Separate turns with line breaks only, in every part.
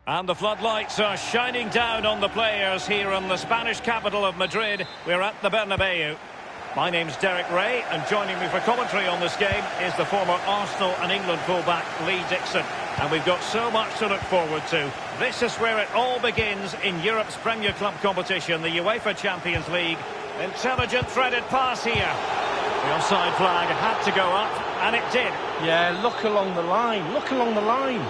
And the floodlights are shining down on the players here in the Spanish capital of Madrid. We're at the Bernabeu. My name's Derek Ray, and joining me for commentary on this game is the former Arsenal and England fullback Lee Dixon. And we've got so much to look forward to. This is where it all begins in Europe's Premier Club competition, the UEFA Champions League. Intelligent threaded pass here. The offside flag had to go up, and it did.
Yeah, look along the line, look along the line.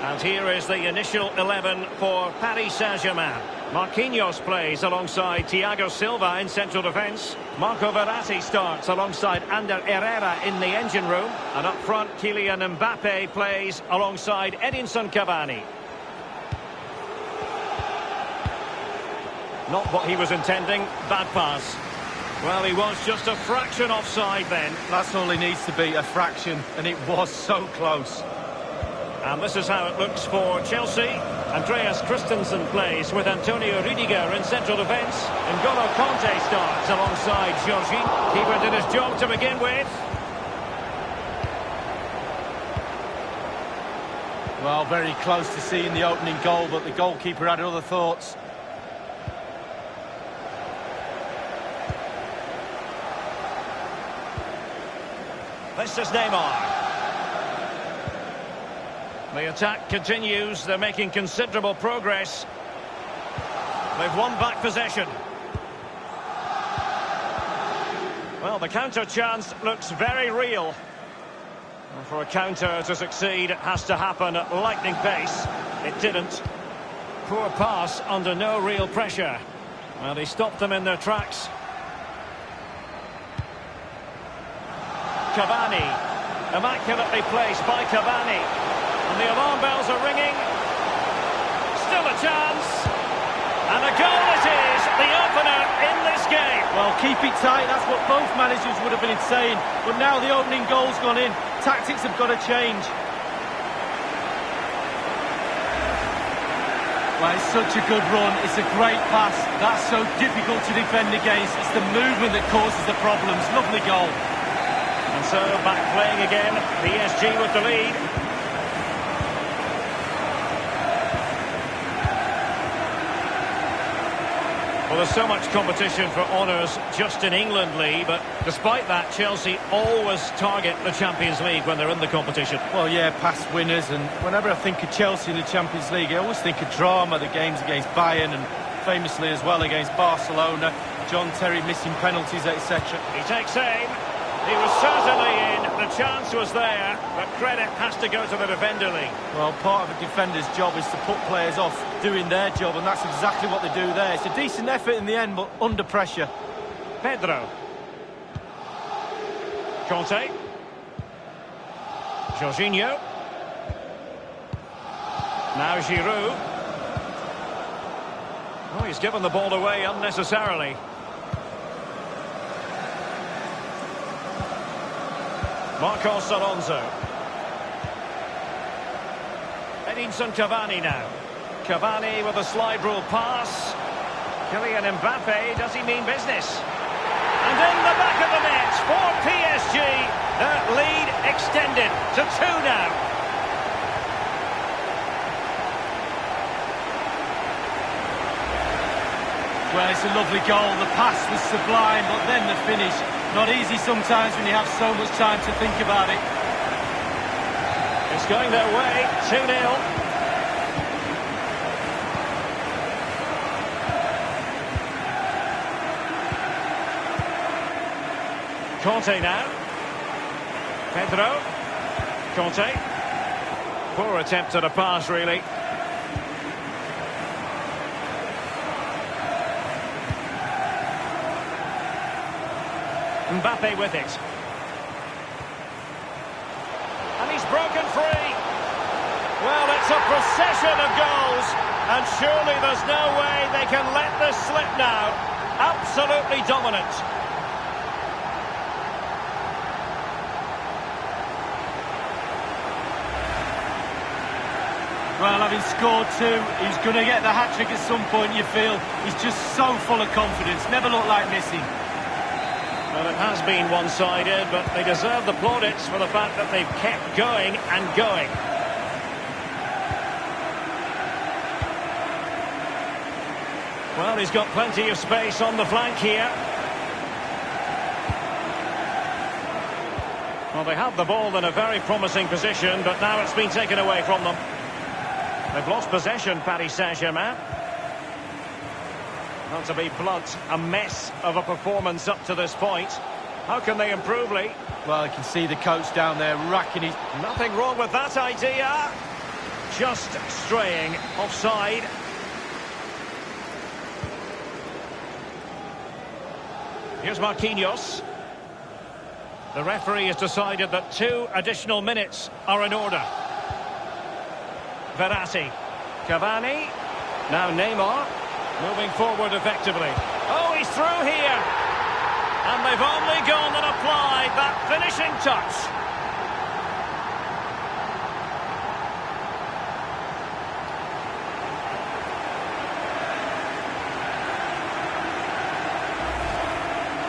And here is the initial 11 for Paris Saint-Germain. Marquinhos plays alongside Thiago Silva in central defence. Marco Verratti starts alongside Ander Herrera in the engine room. And up front, Kylian Mbappe plays alongside Edinson Cavani. Not what he was intending, bad pass. Well, he was just a fraction offside then.
That's all he needs to be, a fraction, and it was so close.
And this is how it looks for Chelsea. Andreas Christensen plays with Antonio Rudiger in central defence. N'Golo Kanté starts alongside Jorginho. Keeper did his job to begin with.
Well, very close to seeing the opening goal, but the goalkeeper had other thoughts.
This is Neymar. The attack continues. They're making considerable progress. They've won back possession. Well, the counter chance looks very real. And for a counter to succeed, it has to happen at lightning pace. It didn't. Poor pass under no real pressure. Well, he stopped them in their tracks. Cavani. Immaculately placed by Cavani. And the alarm bells are ringing. Still a chance. And a goal it is, the opener in this game.
Well, keep it tight, that's what both managers would have been saying. But now the opening goal's gone in. Tactics have got to change. Well, it's such a good run. It's a great pass. That's so difficult to defend against. It's the movement that causes the problems. Lovely goal.
And so, back playing again. PSG with the lead. Well, there's so much competition for honours just in England, Lee, but despite that, Chelsea always target the Champions League when they're in the competition.
Well, yeah, past winners, and whenever I think of Chelsea in the Champions League, I always think of drama, the games against Bayern, and famously as well against Barcelona, John Terry missing penalties, etc.
He takes aim. He was certainly in. The chance was there, but credit has to go to the defender, Lee.
Well, part of a defender's job is to put players off doing their job, and that's exactly what they do there. It's a decent effort in the end, but under pressure.
Pedro. Kanté. Jorginho. Now Giroud. Oh, he's given the ball away unnecessarily. Marcos Alonso. Edinson Cavani now. Cavani with a slide rule pass. Kylian Mbappe, does he mean business? And in the back of the net for PSG. Their lead extended to 2 now.
Well, it's a lovely goal. The pass was sublime, but then the finish. Not easy sometimes when you have so much time to think about it.
It's going their way, 2-0. Kanté now. Pedro. Kanté. Poor attempt at a pass, really. Mbappe with it. And he's broken free. Well, it's a procession of goals, and surely there's no way they can let this slip now. Absolutely dominant.
Well, having scored 2, he's going to get the hat-trick at some point, you feel. He's just so full of confidence, never looked like missing.
Well, it has been one-sided, but they deserve the plaudits for the fact that they've kept going and going. Well, he's got plenty of space on the flank here. Well, they have the ball in a very promising position, but now it's been taken away from them. They've lost possession, Paris Saint-Germain. Not to be blunt, a mess of a performance up to this point. How can they improve, Lee?
Well, you can see the coach down there racking his...
Nothing wrong with that idea. Just straying offside. Here's Marquinhos. The referee has decided that 2 additional minutes are in order. Verratti. Cavani. Now Neymar. Moving forward effectively. Oh, he's through here. And they've only gone and applied that finishing touch.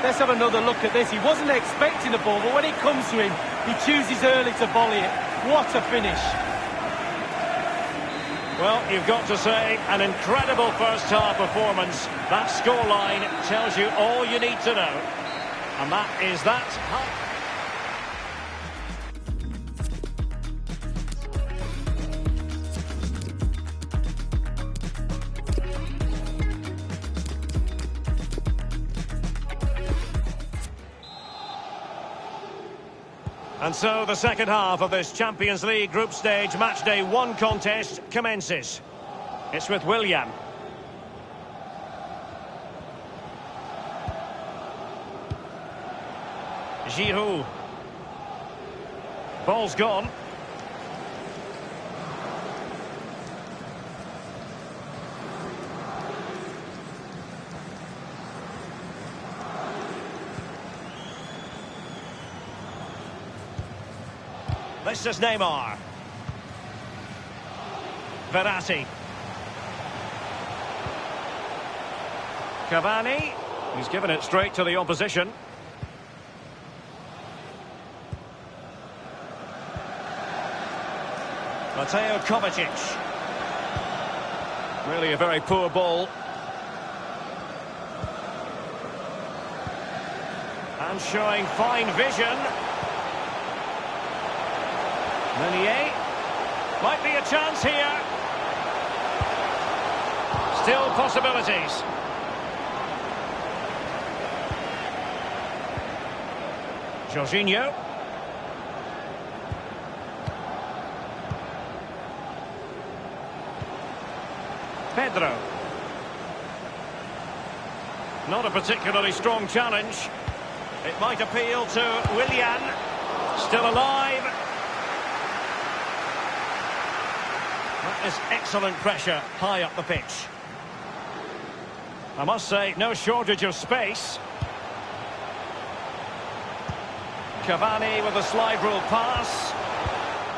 Let's have another look at this. He wasn't expecting the ball, but when it comes to him, he chooses early to volley it. What a finish.
Well, you've got to say, an incredible first-half performance. That scoreline tells you all you need to know. And that is that. And so the second half of this Champions League group stage matchday 1 contest commences. It's with Willian. Giroud. Ball's gone. This is Neymar. Verratti. Cavani. He's given it straight to the opposition. Mateo Kovacic. Really a very poor ball. And showing fine vision. Meunier. Might be a chance here. Still possibilities. Jorginho. Pedro. Not a particularly strong challenge. It might appeal to Willian. Still alive. That is excellent pressure high up the pitch. I must say, no shortage of space. Cavani with a slide rule pass.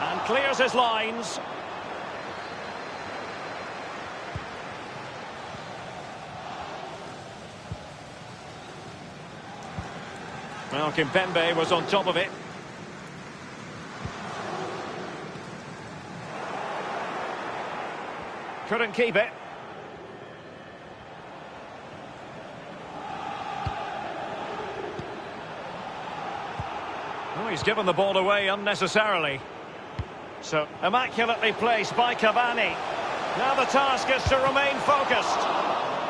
And clears his lines. Well, Kimpembe was on top of it. Couldn't keep it. Oh, he's given the ball away unnecessarily. So, immaculately placed by Cavani. Now the task is to remain focused.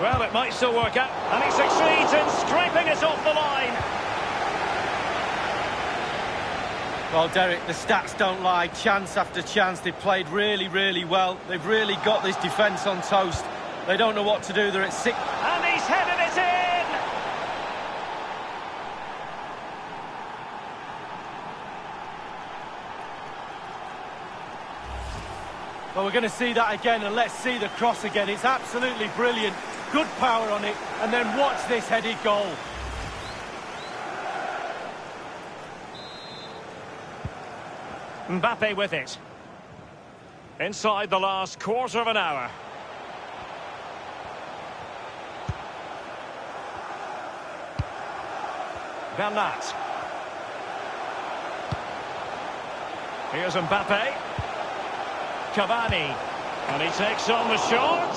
Well, it might still work out. And he succeeds in scraping it off the line.
Well, Derek, the stats don't lie. Chance after chance. They've played really, really well. They've really got this defence on toast. They don't know what to do. They're at 6.
And he's headed it in!
Well, we're going to see that again, and let's see the cross again. It's absolutely brilliant. Good power on it. And then watch this headed goal.
Mbappe with it. Inside the last quarter of an hour. Bernat. Here's Mbappe. Cavani. And he takes on the shot.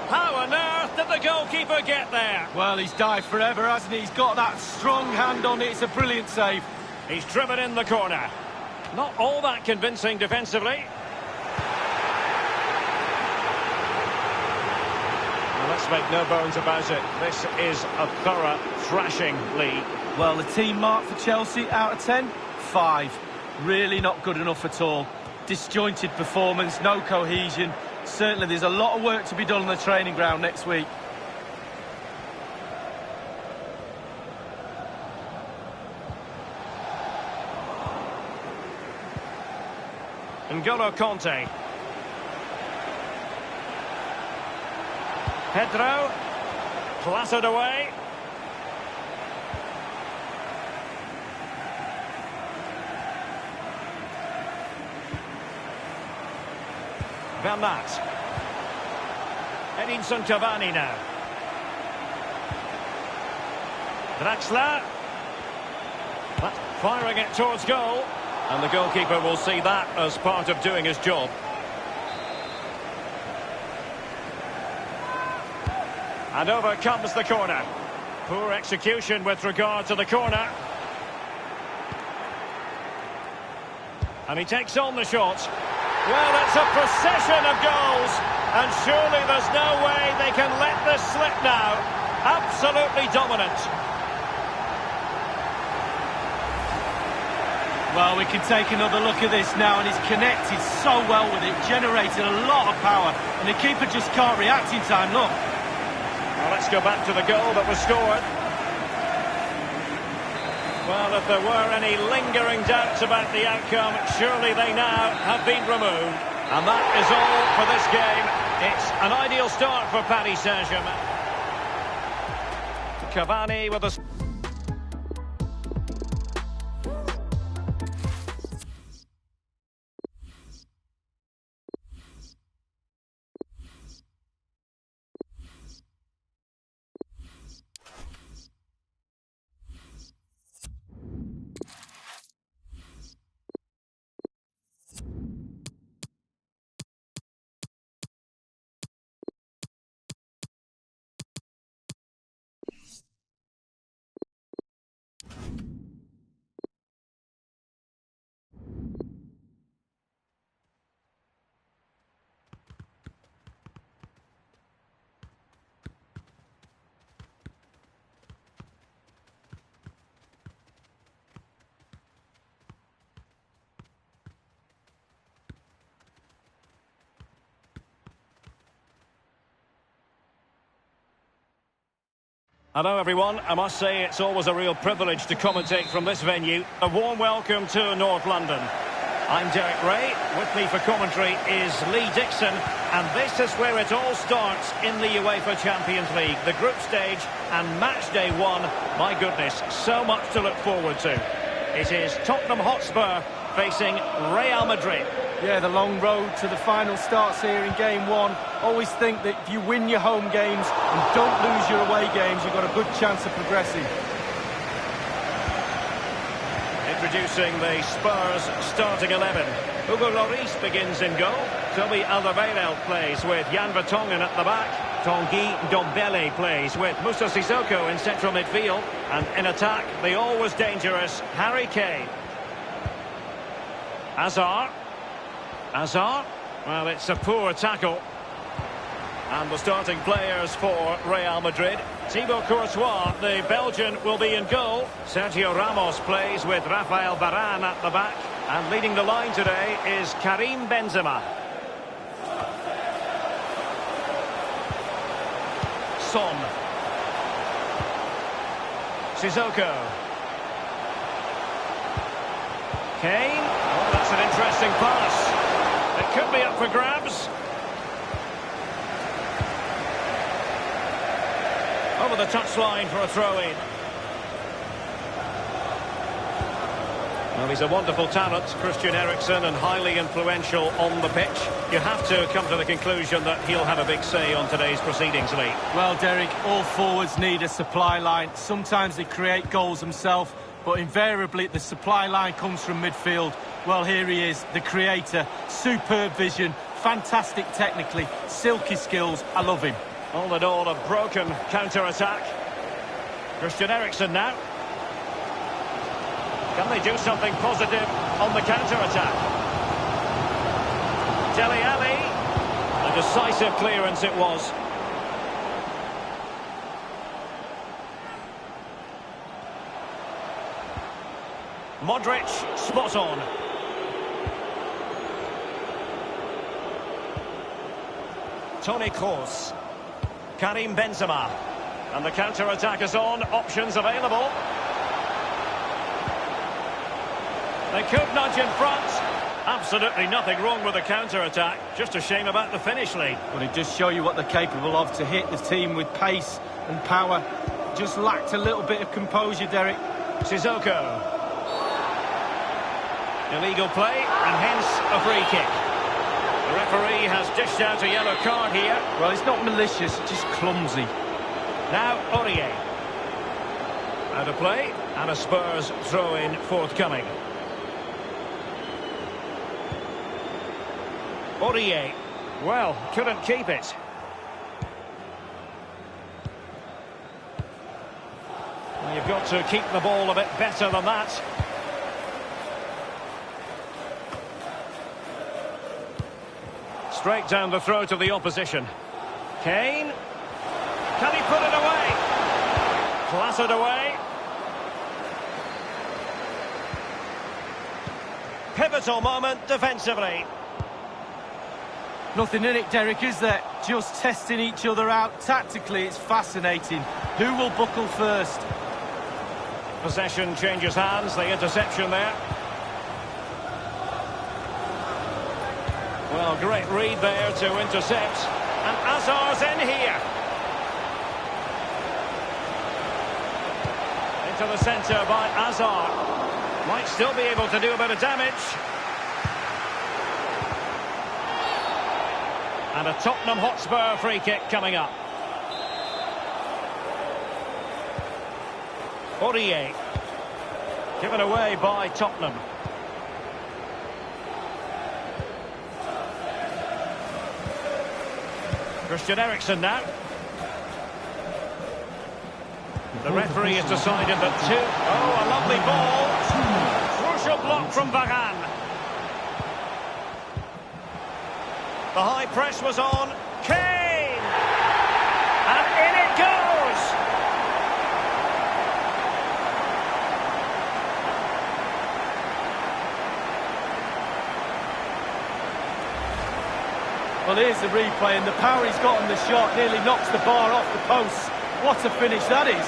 How on earth Did the goalkeeper get there?
Well, he's dived forever, hasn't he? He's got that strong hand on it. It's a brilliant save.
He's driven in the corner. Not all that convincing defensively. Well, let's make no bones about it. This is a thorough thrashing league.
Well, the team mark for Chelsea out of 10? 5. Really not good enough at all. Disjointed performance, no cohesion. Certainly there's a lot of work to be done on the training ground next week.
N'Golo Conte. Pedro. Clattered away. Van Nat. Edinson Cavani now. Draxler. Firing it towards goal. And the goalkeeper will see that as part of doing his job. And over comes the corner. Poor execution with regard to the corner. And he takes on the shot. Well, it's a procession of goals. And surely there's no way they can let this slip now. Absolutely dominant.
Well, we can take another look at this now, and he's connected so well with it, generated a lot of power, and the keeper just can't react in time, look.
Well, let's go back to the goal that was scored. Well, if there were any lingering doubts about the outcome, surely they now have been removed. And that is all for this game. It's an ideal start for Paris Saint-Germain. Cavani with a... Hello everyone, I must say it's always a real privilege to commentate from this venue. A warm welcome to North London. I'm Derek Ray, with me for commentary is Lee Dixon, and this is where it all starts in the UEFA Champions League. The group stage and match day 1, my goodness, so much to look forward to. It is Tottenham Hotspur facing Real Madrid.
Yeah, the long road to the final starts here in game 1. Always think that if you win your home games and don't lose your away games, you've got a good chance of progressing.
Introducing the Spurs starting 11. Hugo Lloris begins in goal. Toby Alderweireld plays with Jan Vertonghen at the back. Tanguy Ndombele plays with Moussa Sissoko in central midfield. And in attack, the always dangerous Harry Kane. Hazard. Well, it's a poor tackle. And the starting players for Real Madrid. Thibaut Courtois, the Belgian, will be in goal. Sergio Ramos plays with Rafael Varane at the back. And leading the line today is Karim Benzema. Son. Sissoko. Kane. Oh, that's an interesting pass. It could be up for grabs. Over the touchline for a throw-in. Well, he's a wonderful talent, Christian Eriksen, and highly influential on the pitch. You have to come to the conclusion that he'll have a big say on today's proceedings, Lee.
Well, Derek, all forwards need a supply line. Sometimes they create goals themselves, but invariably the supply line comes from midfield. Well, here he is, the creator. Superb vision, fantastic technically, silky skills. I love him.
All in all, a broken counter-attack. Christian Eriksen now. Can they do something positive on the counter-attack? Dele Alli. A decisive clearance it was. Modric, spot on. Toni Kroos. Karim Benzema. And the counter-attack is on. Options available. They could nudge in front. Absolutely nothing wrong with the counter-attack. Just a shame about the finish, Lee.
Well, it does show you what they're capable of to hit the team with pace and power. Just lacked a little bit of composure, Derek.
Sissoko. Illegal play, and hence a free kick. The referee has dished out a yellow card here.
Well, it's not malicious, just clumsy.
Now, Aurier. Out of play, and a Spurs throw-in forthcoming. Aurier. Well, couldn't keep it. Well, you've got to keep the ball a bit better than that. Straight down the throat of the opposition. Kane. Can he put it away? Clattered away. Pivotal moment defensively.
Nothing in it, Derek, is there? Just testing each other out. Tactically, it's fascinating. Who will buckle first?
Possession changes hands. The interception there. Well, great read there to intercept. And Hazard's in here. Into the centre by Hazard. Might still be able to do a bit of damage. And a Tottenham Hotspur free kick coming up. Aurier. Given away by Tottenham. Christian Eriksen now. The referee has decided that two... Oh, a lovely ball. Crucial block from Varane. The high press was on. Kane! And in it goes!
Well, here's the replay, and the power he's got on the shot nearly knocks the bar off the post. What a finish that is.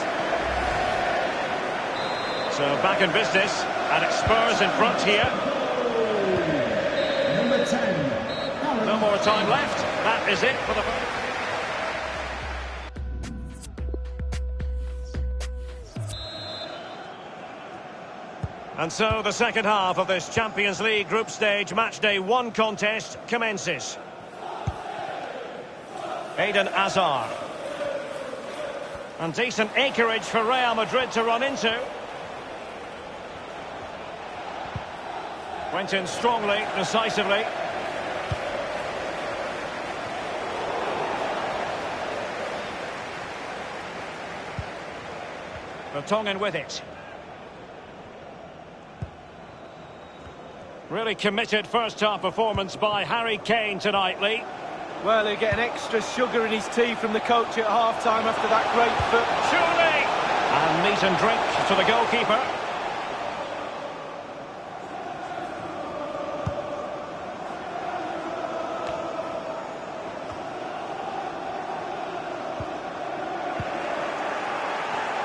So back in business, and it's Spurs in front here.
Number 10.
No more time left. That is it for the... And so the second half of this Champions League group stage matchday 1 contest commences. Eden Hazard. And decent acreage for Real Madrid to run into. Went in strongly, decisively. Vertonghen with it. Really committed first-half performance by Harry Kane tonight, Lee.
Well, he'll get an extra sugar in his tea from the coach at half-time after that great foot.
Surely! And meat and drink to the goalkeeper.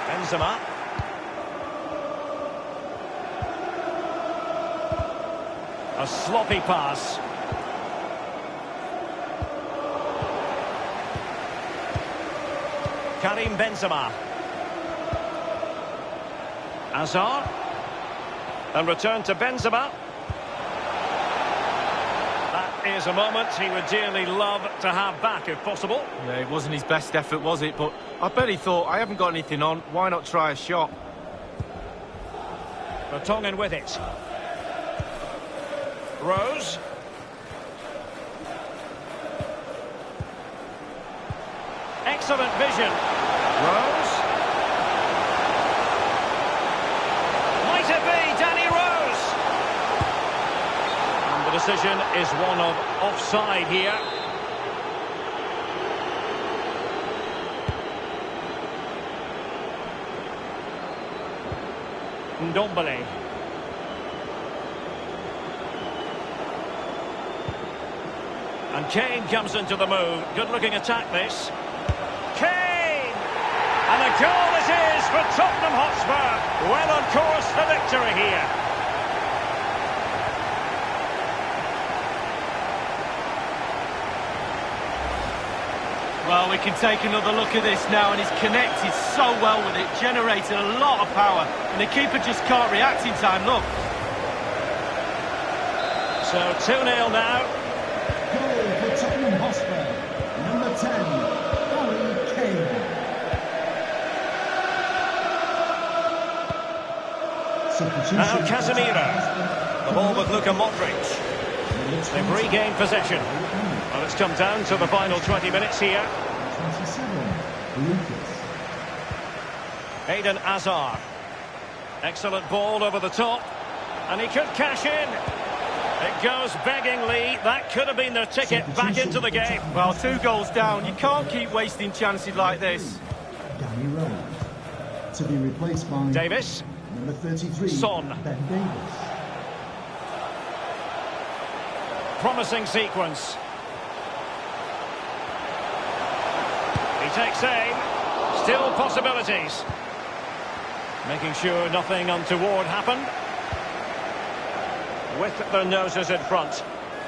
Benzema. A sloppy pass. Karim Benzema. Hazard. And return to Benzema. That is a moment he would dearly love to have back if possible.
Yeah, it wasn't his best effort, was it? But I bet he thought, I haven't got anything on, why not try a shot?
Vertonghen with it. Rose. excellent vision. Rose. Might it be Danny Rose? And the decision is one of offside here. Ndombele. And Kane comes into the move. Good-looking attack, this. Kane! And a goal it is for Tottenham Hotspur. Well on course for victory here.
Well, we can take another look at this now, and he's connected so well with it, generated a lot of power, and the keeper just can't react in time, look.
So 2-0 now.
Goal for Tottenham Hotspur, number 10, Harry Kane.
Now Casemiro. The ball with Luka Modric. They've regained possession. Well, it's come down to the final 20 minutes here.
27, Lucas.
Eden Hazard. Excellent ball over the top. And he could cash in. It goes beggingly. That could have been their ticket back into the game.
Well, 2 goals down. You can't keep wasting chances like this.
Danny Rose. To be replaced by
Davis.
number 33,
Son.
Ben Davis.
Promising sequence. He takes aim. Still possibilities. Making sure nothing untoward happened. With their noses in front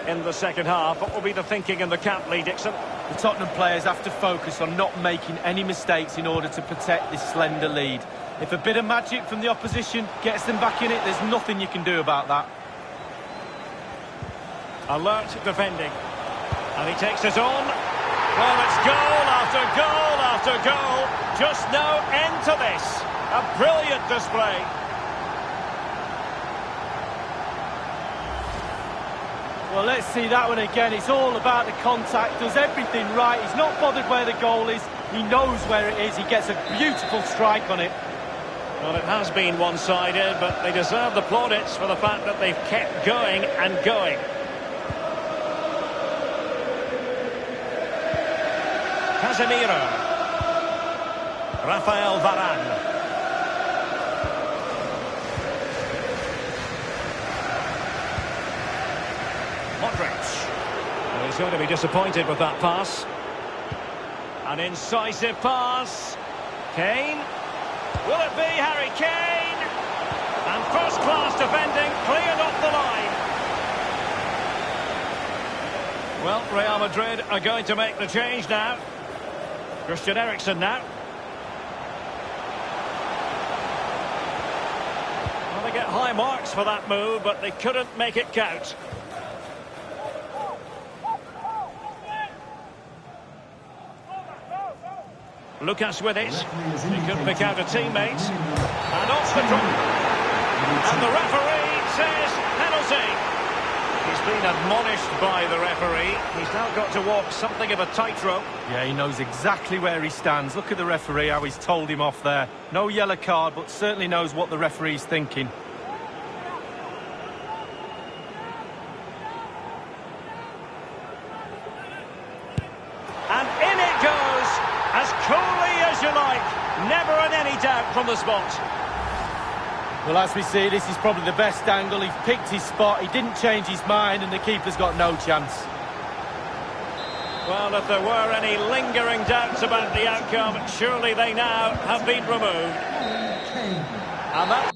in the second half. What will be the thinking in the camp, Lee Dixon?
The Tottenham players have to focus on not making any mistakes in order to protect this slender lead. If a bit of magic from the opposition gets them back in it, there's nothing you can do about that.
Alert defending. And he takes it on. Well, it's goal after goal after goal. Just no end to this. A brilliant display.
Well, let's see that one again. It's all about the contact, does everything right. He's not bothered where the goal is. He knows where it is. He gets a beautiful strike on it.
Well, it has been one-sided, but they deserve the plaudits for the fact that they've kept going and going. Casemiro. Rafael Varane. Modric. Well, he's going to be disappointed with that pass. An incisive pass. Kane. Will it be Harry Kane? And first-class defending cleared off the line. Well, Real Madrid are going to make the change now. Christian Eriksen now. Well, they get high marks for that move, but they couldn't make it count. Lucas with it. He could pick out a teammate. And off the drop. And the referee says penalty. He's been admonished by the referee. He's now got to walk something of a tightrope.
Yeah, he knows exactly where he stands. Look at the referee, how he's told him off there. No yellow card, but certainly knows what the referee's thinking.
And in it goes, as coolly as you like. Never in any doubt from the spot.
Well, as we see, this is probably the best angle. He's picked his spot, he didn't change his mind, and the keeper's got no chance.
Well, if there were any lingering doubts about the outcome, surely they now have been removed. And that...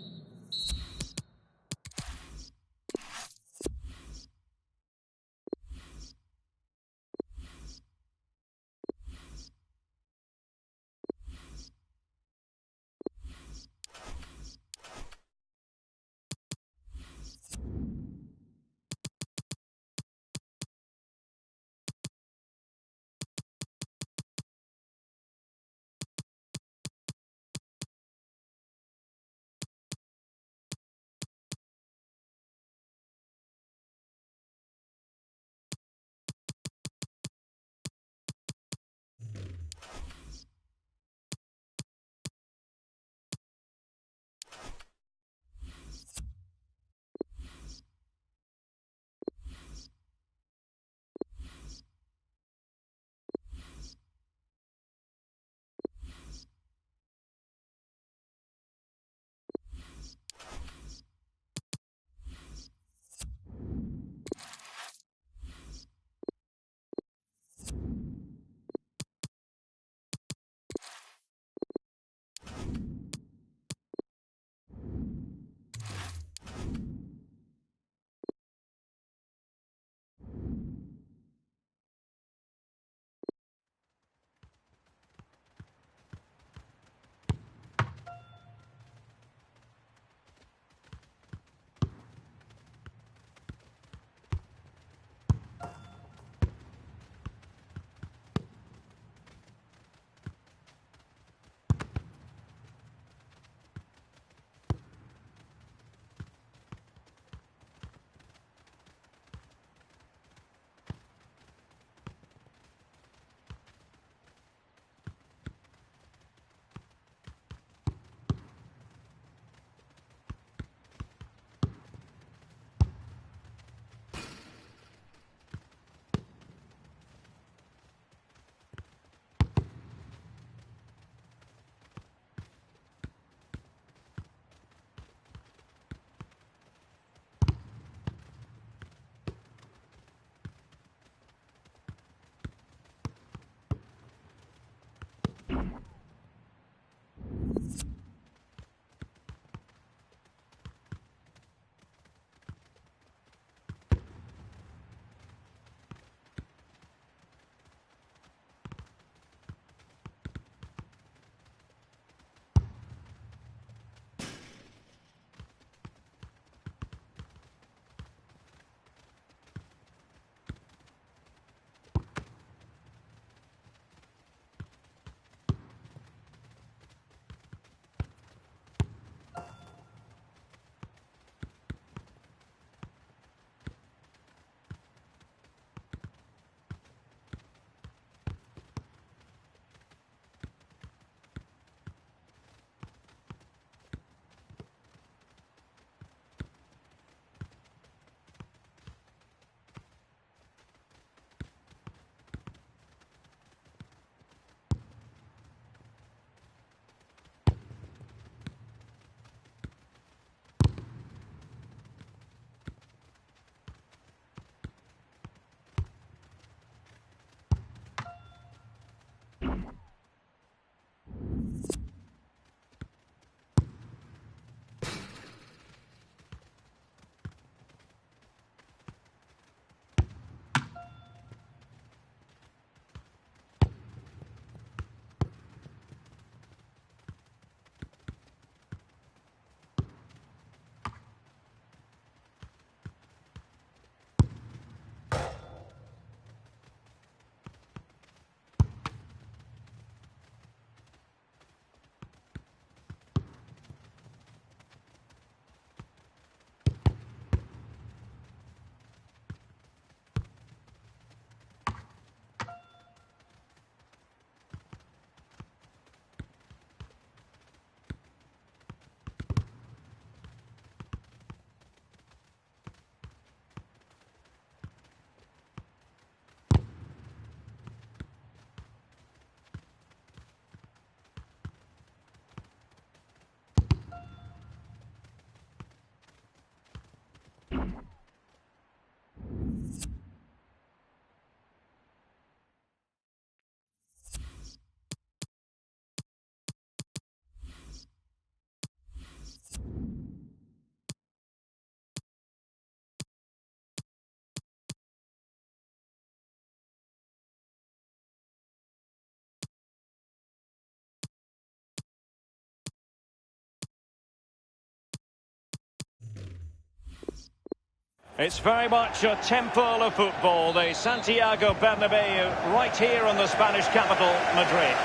It's very much a temple of football, the Santiago Bernabeu, right here in the Spanish capital, Madrid.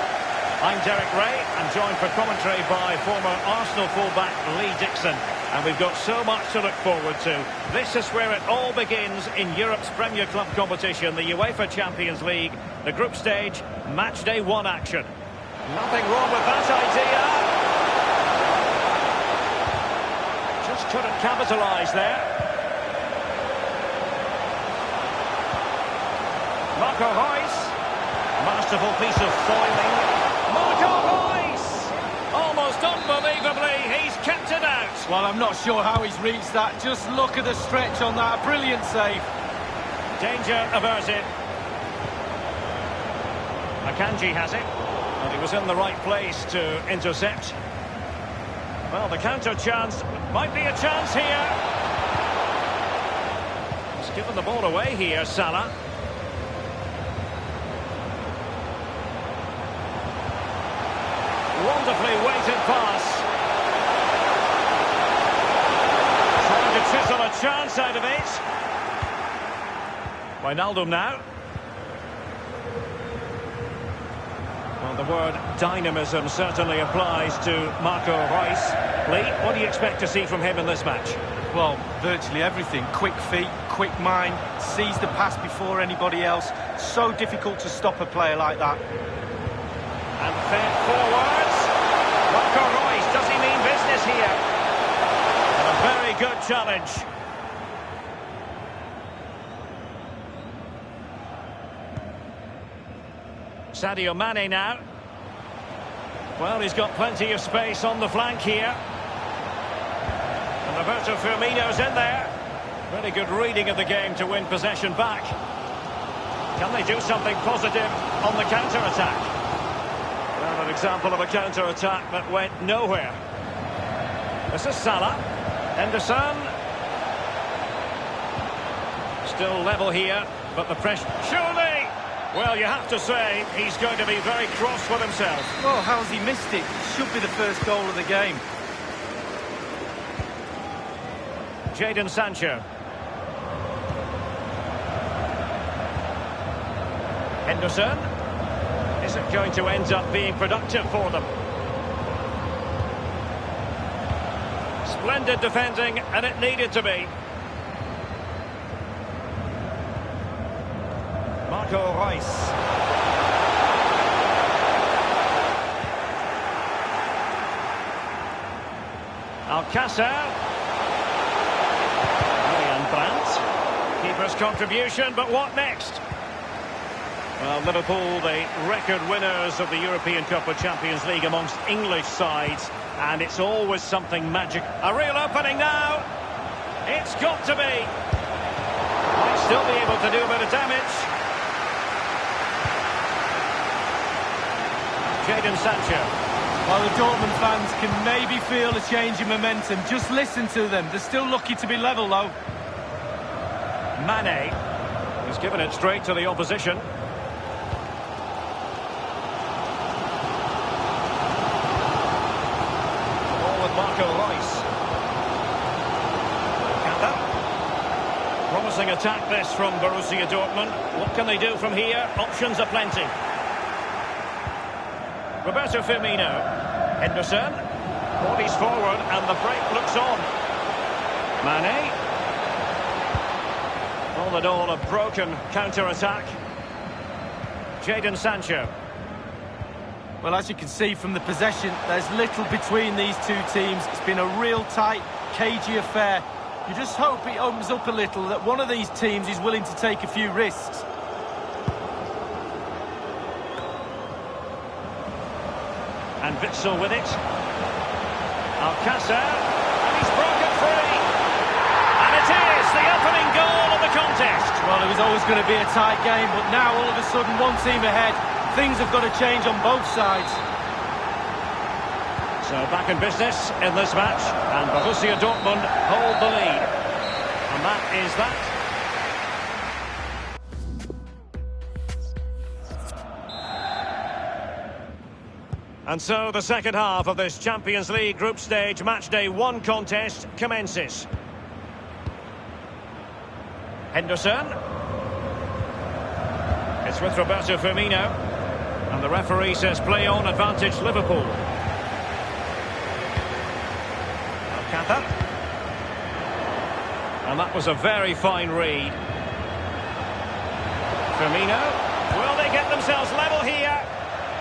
I'm Derek Ray, I'm joined for commentary by former Arsenal fullback Lee Dixon. And we've got so much to look forward to. This is where it all begins in Europe's Premier Club competition, the UEFA Champions League, the group stage, match day 1 action. Nothing wrong with that idea. Just couldn't capitalise there. Marco Reus. Masterful piece of foiling. Marco Reus! Almost unbelievably, he's kept it out.
Well, I'm not sure how he's reached that. Just look at the stretch on that. A brilliant save.
Danger averted. Akanji has it. And he was in the right place to intercept. Well, the counter chance might be a chance here. He's given the ball away here, Salah. Wonderfully weighted pass. Trying to chisel a chance out of it. Wijnaldum now. Well, the word dynamism certainly applies to Marco Reus. Lee, what do you expect to see from him in this match?
Well, virtually everything. Quick feet, quick mind, sees the pass before anybody else. So difficult to stop a player like that.
And fed forwards. Marco Reus, does he mean business here? And a very good challenge. Sadio Mane now. Well, he's got plenty of space on the flank here. And Roberto Firmino's in there. Very good reading of the game to win possession back. Can they do something positive on the counter-attack? Well, an example of a counter-attack that went nowhere. This is Salah. Henderson. Still level here, but the pressure... Surely! Well, you have to say, he's going to be very cross with himself.
Well, how's he missed it? Should be the first goal of the game.
Jadon Sancho. Henderson. Is it going to end up being productive for them? Splendid defending, and it needed to be. Marco Reus. Alcácer. Julian Brandt. Keeper's contribution, but what next? Well, Liverpool, the record winners of the European Cup of Champions League amongst English sides, and it's always something magic. A real opening now. It's got to be. Might still be able to do a bit of damage. Jadon Sancho.
Well, the Dortmund fans can maybe feel a change in momentum. Just listen to them. They're still lucky to be level, though.
Mane. He's given it straight to the opposition. Marco Reus. Promising attack this from Borussia Dortmund. What can they do from here? Options are plenty. Roberto Firmino. Henderson. Bodies forward and the break looks on. Mane. All in all, a broken counter-attack. Jadon Sancho.
Well, as you can see from the possession, there's little between these two teams. It's been a real tight, cagey affair. You just hope it opens up a little, that one of these teams is willing to take a few risks.
And Witsel with it. Alcácer. And he's broken free. And it is the opening goal of the contest.
Well, it was always going to be a tight game, but now all of a sudden one team ahead. Things have got to change on both sides.
So back in business in this match, and Borussia Dortmund hold the lead. And that is that. And so the second half of this Champions League group stage match day 1 contest commences. Henderson. It's with Roberto Firmino. And the referee says play on, advantage Liverpool. Alcantara. And that was a very fine read. Firmino. Will they get themselves level here?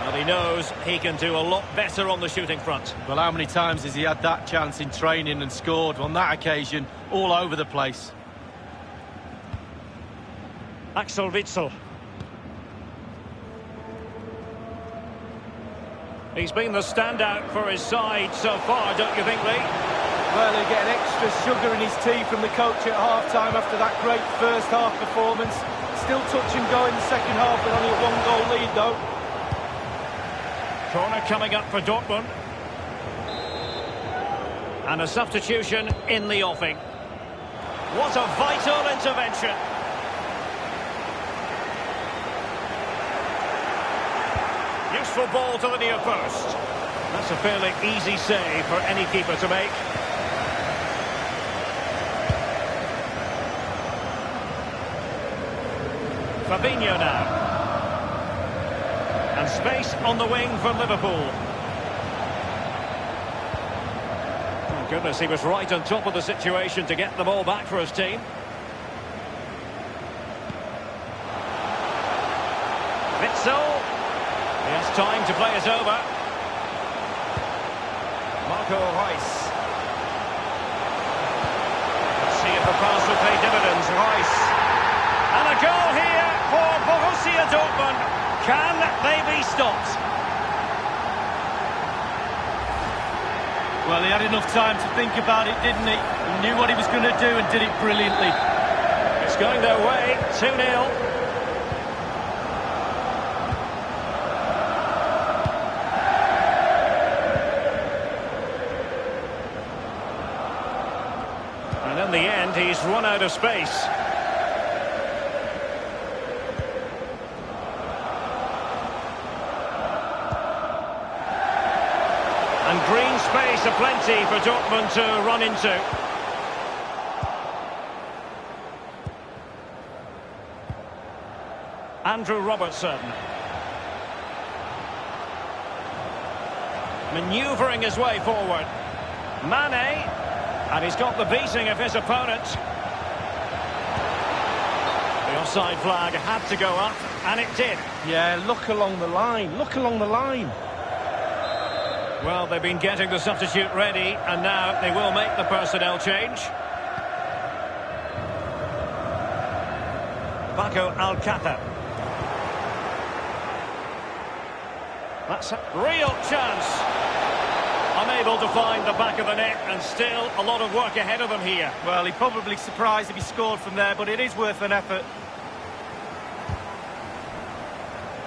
Well, he knows he can do a lot better on the shooting front.
Well, how many times has he had that chance in training and scored? On that occasion, all over the place.
Axel Witsel. He's been the standout for his side so far, don't you think, Lee?
Well, he'll get an extra sugar in his tea from the coach at half-time after that great first-half performance. Still touch and go in the second half, but only a one-goal lead, though.
Corner coming up for Dortmund. And a substitution in the offing. What a vital intervention. Useful ball to the near post. That's a fairly easy save for any keeper to make. Fabinho now. And space on the wing for Liverpool. Oh goodness, he was right on top of the situation to get the ball back for his team. Witsel. He has time to play it over. Marco Reus. Let's see if the pass will pay dividends. Reus. And a goal here for Borussia Dortmund. Can they be stopped?
Well, he had enough time to think about it, didn't he? He knew what he was going to do and did it brilliantly.
It's going their way. 2-0. And in the end, he's run out of space. And green space aplenty for Dortmund to run into. Andrew Robertson. Manoeuvring his way forward. Mane. And he's got the beating of his opponent. The offside flag had to go up, and it did.
Yeah, look along the line. Look along the line.
Well, they've been getting the substitute ready, and now they will make the personnel change. Paco Alcácer. That's a real chance. Unable to find the back of the net, and still a lot of work ahead of them here.
Well, he'd probably surprised if he scored from there, but it is worth an effort.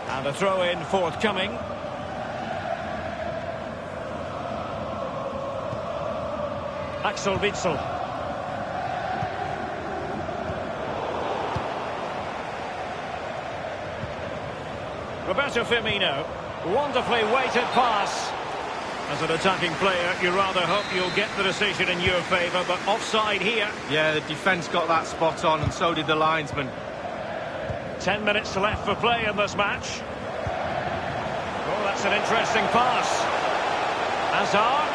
And a throw-in forthcoming. Axel Witsel. Roberto Firmino. Wonderfully weighted pass. As an attacking player, you rather hope you'll get the decision in your favour, but offside here.
Yeah, the defence got that spot on, and so did the linesman.
10 minutes left for play in this match. Oh, that's an interesting pass. Hazard.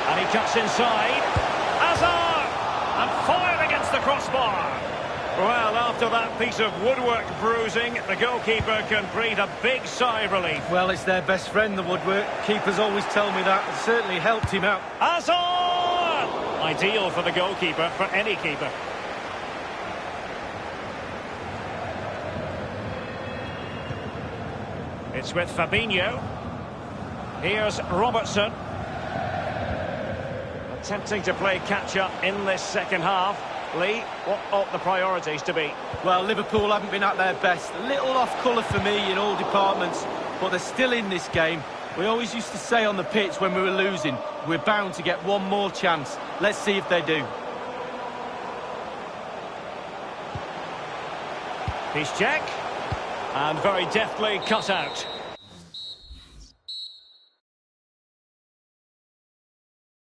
And he cuts inside. Hazard! And fired against the crossbar. Well, after that piece of woodwork bruising, the goalkeeper can breathe a big sigh of relief.
Well, it's their best friend, the woodwork. Keepers always tell me that. It certainly helped him out.
Hazard! Ideal for the goalkeeper, for any keeper. It's with Fabinho. Here's Robertson. Attempting to play catch-up in this second half. Lee, what ought the priorities to be?
Well, Liverpool haven't been at their best. A little off colour for me in all departments, but they're still in this game. We always used to say on the pitch when we were losing, we're bound to get one more chance. Let's see if they do.
He's check. And very deftly cut out.